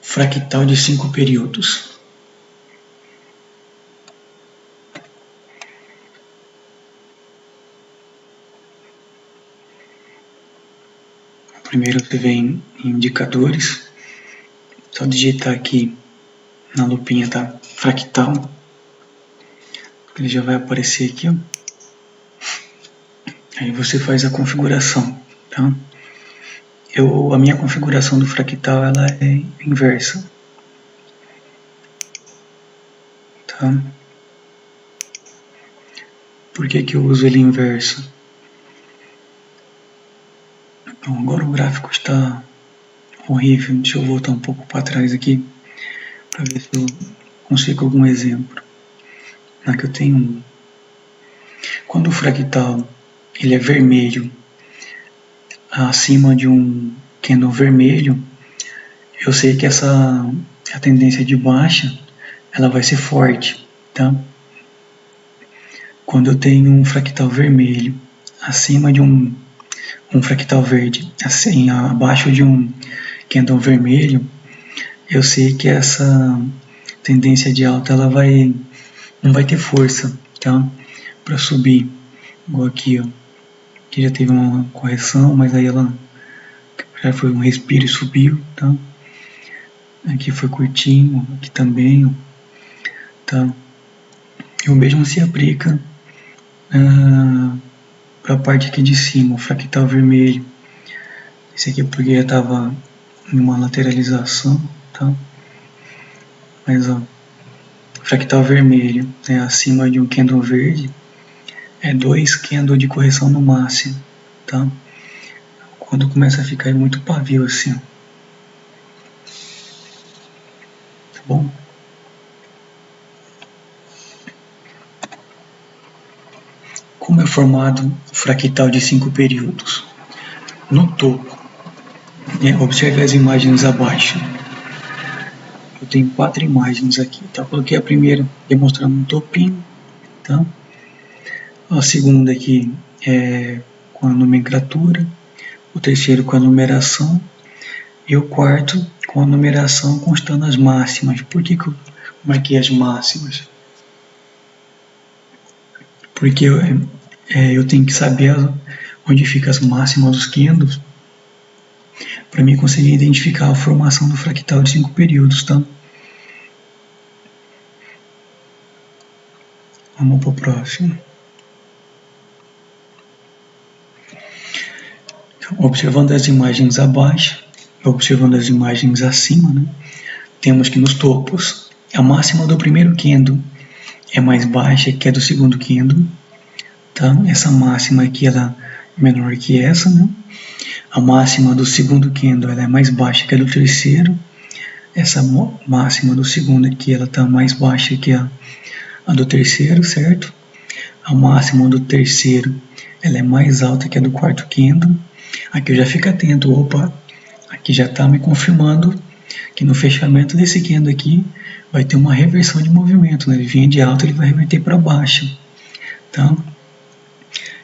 fractal de 5 períodos. Primeiro você vem em indicadores, só digitar aqui na lupinha, tá? Fractal, ele já vai aparecer aqui, ó. Aí você faz a configuração, tá? A minha configuração do fractal ela é inversa, tá? Por que que eu uso ele inverso? Então, agora o gráfico está horrível, deixa eu voltar um pouco para trás aqui, para ver se eu consigo algum exemplo. Aqui eu tenho um. Quando o fractal ele é vermelho, acima de um candle vermelho, eu sei que a tendência de baixa ela vai ser forte, tá? Quando eu tenho um fractal vermelho acima de um fractal verde, assim, abaixo de um candle vermelho, eu sei que essa tendência de alta ela não vai ter força, tá? Para subir, igual aqui, ó. Aqui já teve uma correção, mas aí ela já foi um respiro e subiu, tá? Aqui foi curtinho, aqui também, ó, tá? E o mesmo se aplica para a parte aqui de cima, o fractal vermelho. Esse aqui porque já estava em uma lateralização, tá? Mas ó, fractal vermelho é acima de um candle verde, é 2 candles de correção no máximo, tá? Quando começa a ficar muito pavio assim, ó. Tá bom? Como é formado o fractal de 5 períodos? No topo, observe as imagens abaixo. Eu tenho 4 imagens aqui, tá? Coloquei a primeira demonstrando um topinho, tá? A segunda aqui é com a nomenclatura, o terceiro com a numeração e o quarto com a numeração constando as máximas. Por que eu marquei as máximas? Porque eu tenho que saber onde ficam as máximas dos candles para mim conseguir identificar a formação do fractal de 5 períodos, tá? Vamos para o próximo. Observando as imagens abaixo, observando as imagens acima, né, temos que nos topos, a máxima do primeiro candle é mais baixa que a do segundo candle, tá? Essa máxima aqui ela é menor que essa, né? A máxima do segundo candle ela é mais baixa que a do terceiro, essa máxima do segundo aqui ela está mais baixa que a do terceiro, certo? A máxima do terceiro ela é mais alta que a do quarto candle. Aqui eu já fico atento, opa, aqui já está me confirmando que no fechamento desse candle aqui vai ter uma reversão de movimento, né? Ele vinha de alta, ele vai reverter para baixo, tá?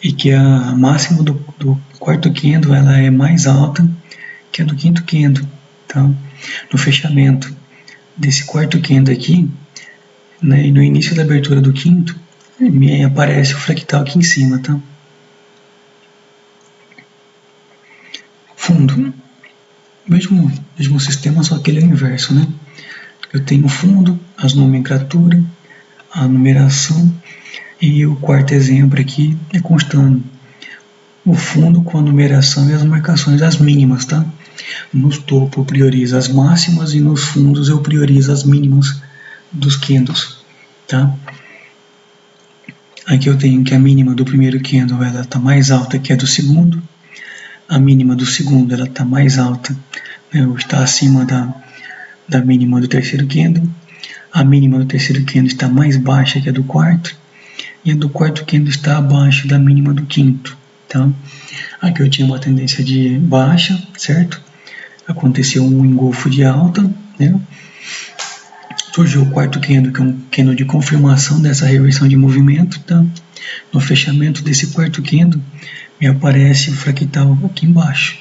E que a máxima do quarto candle ela é mais alta que a do quinto candle, tá? No fechamento desse quarto candle aqui, né, e no início da abertura do quinto, me aparece o fractal aqui em cima, tá? Fundo, mesmo sistema, só que ele é o inverso, né? Eu tenho o fundo, as nomenclaturas, a numeração e o quarto exemplo aqui é constando o fundo com a numeração e as marcações das mínimas, tá? Nos topos eu priorizo as máximas e nos fundos eu priorizo as mínimas dos candles, tá? Aqui eu tenho que a mínima do primeiro candle ela está mais alta que a do segundo, a mínima do segundo ela está mais alta, né, ou está acima da mínima do terceiro candle, a mínima do terceiro candle está mais baixa que a do quarto, e a do quarto candle está abaixo da mínima do quinto, tá? Aqui eu tinha uma tendência de baixa, certo? Aconteceu um engolfo de alta, né? Surgiu o quarto candle, que é um candle de confirmação dessa reversão de movimento, tá? No fechamento desse quarto candle, me aparece o fractal aqui embaixo,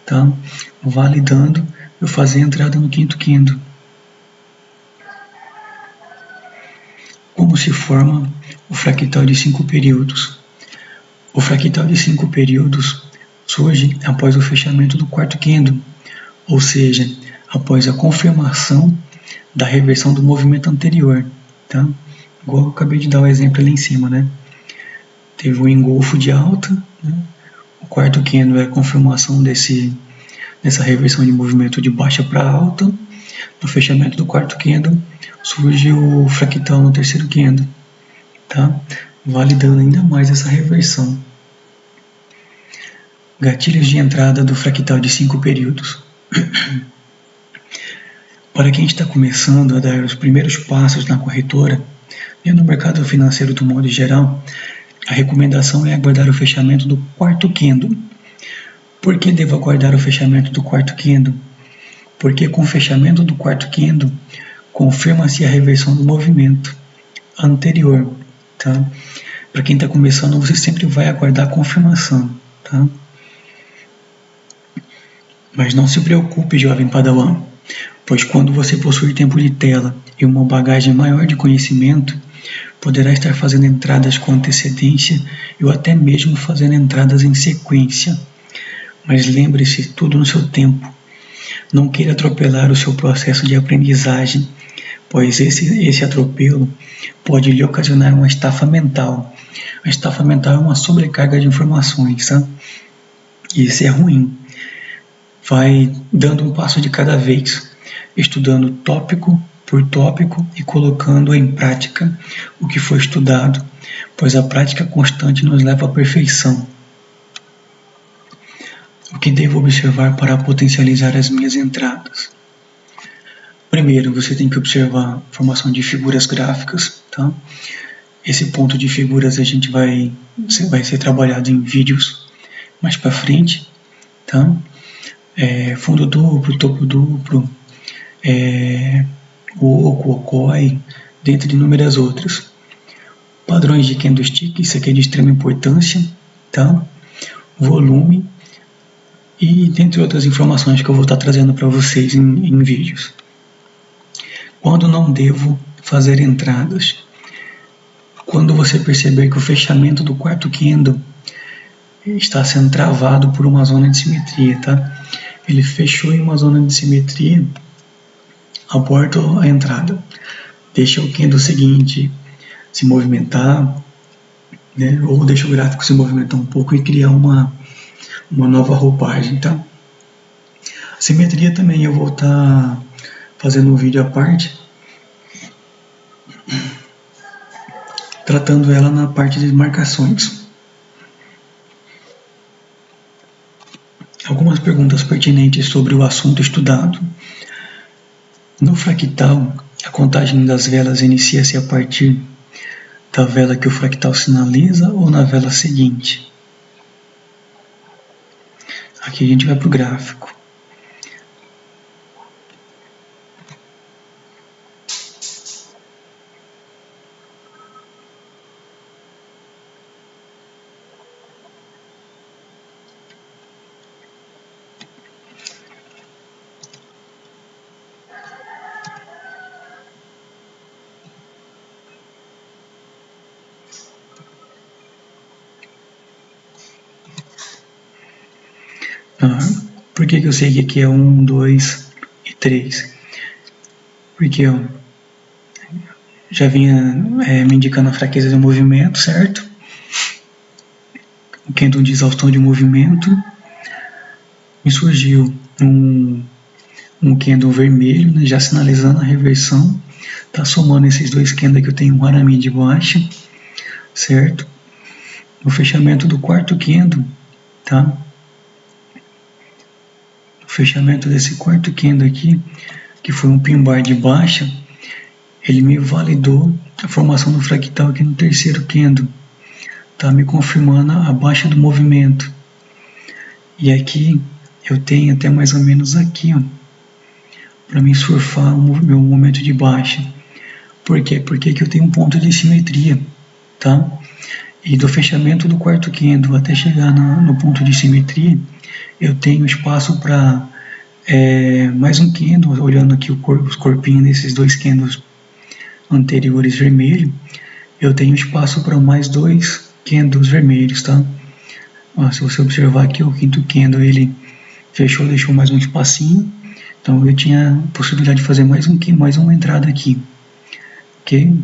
tá? Validando eu fazer a entrada no quinto candle. Como se forma o fractal de 5 períodos? O fractal de 5 períodos surge após o fechamento do quarto candle, ou seja, após a confirmação da reversão do movimento anterior, tá? Igual eu acabei de dar o exemplo ali em cima, né? Teve um engolfo de alta, né? O quarto candle é a confirmação dessa reversão de movimento de baixa para alta. No fechamento do quarto candle surge o fractal no terceiro candle, tá? Validando ainda mais essa reversão. Gatilhos de entrada do fractal de 5 períodos. Para quem está começando a dar os primeiros passos na corretora e no mercado financeiro do modo geral, a recomendação é aguardar o fechamento do quarto candle. Por que devo aguardar o fechamento do quarto candle? Porque com o fechamento do quarto candle confirma-se a reversão do movimento anterior, tá? Para quem está começando, você sempre vai aguardar a confirmação, tá? Mas não se preocupe, jovem padawan, pois quando você possuir tempo de tela e uma bagagem maior de conhecimento, poderá estar fazendo entradas com antecedência ou até mesmo fazendo entradas em sequência. Mas lembre-se, tudo no seu tempo. Não queira atropelar o seu processo de aprendizagem, pois esse atropelo pode lhe ocasionar uma estafa mental. A estafa mental é uma sobrecarga de informações, tá? E isso é ruim. Vai dando um passo de cada vez, estudando tópico por tópico e colocando em prática o que foi estudado, pois a prática constante nos leva à perfeição. O que devo observar para potencializar as minhas entradas? Primeiro, você tem que observar a formação de figuras gráficas, tá? Esse ponto de figuras a gente vai ser trabalhado em vídeos mais para frente, tá? Fundo duplo, topo duplo, o oco, okoi, dentre de inúmeras outras. Padrões de candlestick, isso aqui é de extrema importância, tá? Volume e dentre outras informações que eu vou estar trazendo para vocês em vídeos. Quando não devo fazer entradas? Quando você perceber que o fechamento do quarto candle está sendo travado por uma zona de simetria, tá? Ele fechou em uma zona de simetria, aborta a entrada. Deixa o candle seguinte se movimentar, né? Ou deixa o gráfico se movimentar um pouco e criar uma nova roupagem, tá? A simetria também eu vou estar fazendo um vídeo à parte, tratando ela na parte de marcações. Algumas perguntas pertinentes sobre o assunto estudado. No fractal, a contagem das velas inicia-se a partir da vela que o fractal sinaliza ou na vela seguinte? Aqui a gente vai para o gráfico. Por que eu sei que aqui é 1, 2 e 3? Porque eu já vinha me indicando a fraqueza do movimento, certo? O candle de exaustão de movimento. Me surgiu um candle vermelho, né, já sinalizando a reversão. Tá somando esses dois candles que eu tenho um Harami de baixa, certo? No fechamento do quarto candle, tá? Fechamento desse quarto candle aqui, que foi um pin bar de baixa, ele me validou a formação do fractal aqui no terceiro candle, tá me confirmando a baixa do movimento. E aqui eu tenho até mais ou menos aqui, ó, para me surfar o meu momento de baixa. Por quê? Porque aqui eu tenho um ponto de simetria, tá? E do fechamento do quarto candle até chegar no ponto de simetria, eu tenho espaço para mais um candle, olhando aqui os corpinhos desses dois candles anteriores vermelho, eu tenho espaço para mais dois candles vermelhos, tá? Ó, se você observar aqui, o quinto candle ele fechou, deixou mais um espacinho, então eu tinha a possibilidade de fazer mais uma entrada aqui, ok?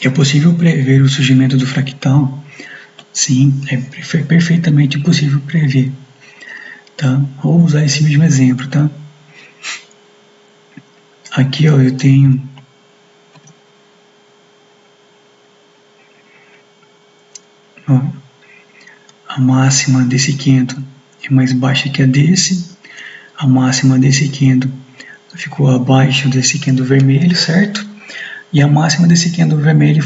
É possível prever o surgimento do fractal? Sim, é perfeitamente possível prever, tá? Vou usar esse mesmo exemplo, tá? Aqui, ó, eu tenho ó, a máxima desse candle é mais baixa que a desse, a máxima desse candle ficou abaixo desse candle vermelho, certo? E a máxima desse candle vermelho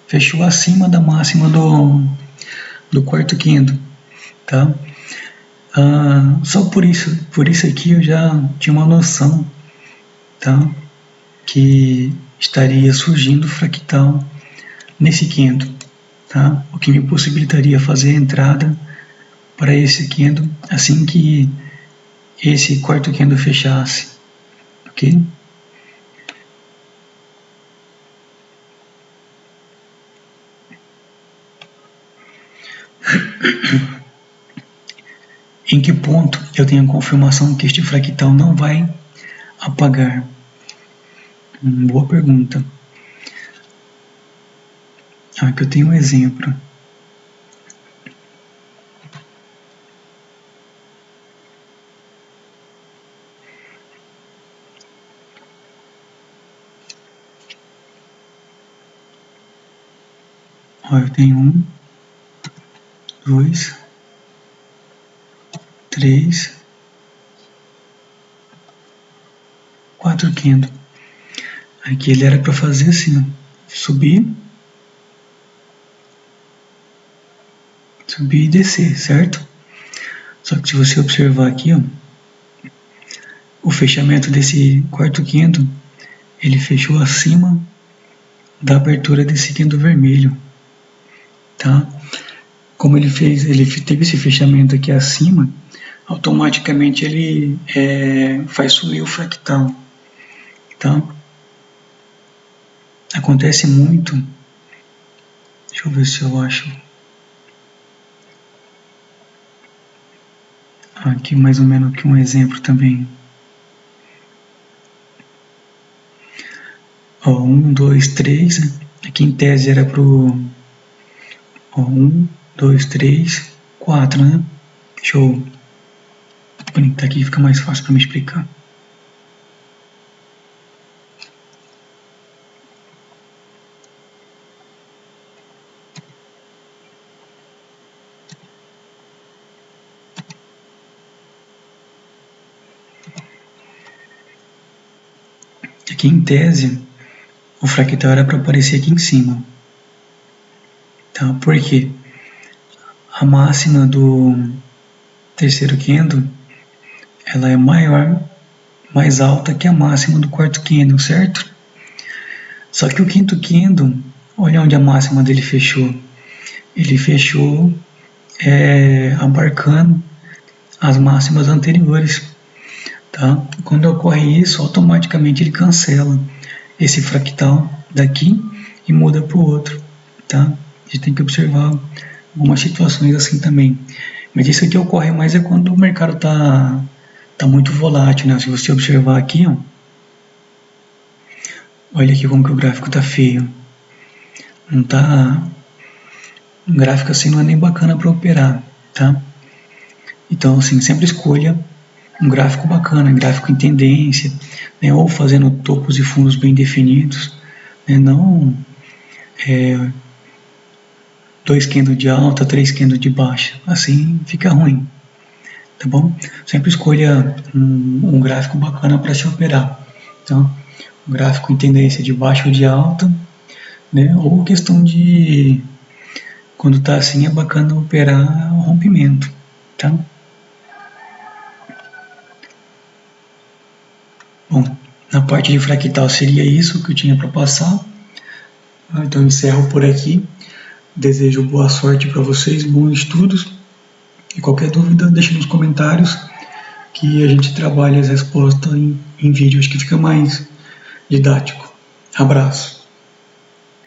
fechou acima da máxima do quarto candle, tá? Só por isso aqui eu já tinha uma noção, tá? Que estaria surgindo fractal nesse candle, tá? O que me possibilitaria fazer a entrada para esse candle assim que esse quarto candle fechasse, ok? Em que ponto eu tenho a confirmação que este fractal não vai apagar? Boa pergunta. Aqui eu tenho um exemplo. Ó, eu tenho 1, 2, 3, 4 candles. Aqui ele era para fazer assim, ó, subir e descer, certo? Só que se você observar aqui, ó, o fechamento desse quarto candle, ele fechou acima da abertura desse candle vermelho, tá? Como ele teve esse fechamento aqui acima, automaticamente ele faz sumir o fractal, tá? Acontece muito. Deixa eu ver se eu acho. Aqui mais ou menos aqui um exemplo também. Ó, 1, 2, 3. Aqui em tese era pro 1, 2, 3, 4, né? Deixa eu conectar aqui, fica mais fácil para me explicar. Aqui em tese, o fractal era para aparecer aqui em cima. Tá? Por quê? A máxima do terceiro candle, ela é mais alta que a máxima do quarto candle, certo? Só que o quinto candle, olha onde a máxima dele fechou. Ele fechou abarcando as máximas anteriores. Tá? Quando ocorre isso, automaticamente ele cancela esse fractal daqui e muda para o outro. Tá? A gente tem que observar algumas situações assim também. Mas isso aqui ocorre mais quando o mercado tá muito volátil. Né? Se você observar aqui, ó, olha aqui como que o gráfico tá feio. Não tá... Um gráfico assim não é nem bacana para operar. Tá? Então, assim, sempre escolha um gráfico bacana, um gráfico em tendência, né, ou fazendo topos e fundos bem definidos, né, não 2 candles de alta, 3 candles de baixa, assim fica ruim, tá bom? Sempre escolha um gráfico bacana para se operar, então, um gráfico em tendência de baixa ou de alta, né, ou questão de, quando está assim, é bacana operar o rompimento, tá? Bom, na parte de fractal seria isso que eu tinha para passar. Então eu encerro por aqui. Desejo boa sorte para vocês, bons estudos. E qualquer dúvida, deixe nos comentários que a gente trabalha as respostas em vídeo, acho que fica mais didático. Abraço.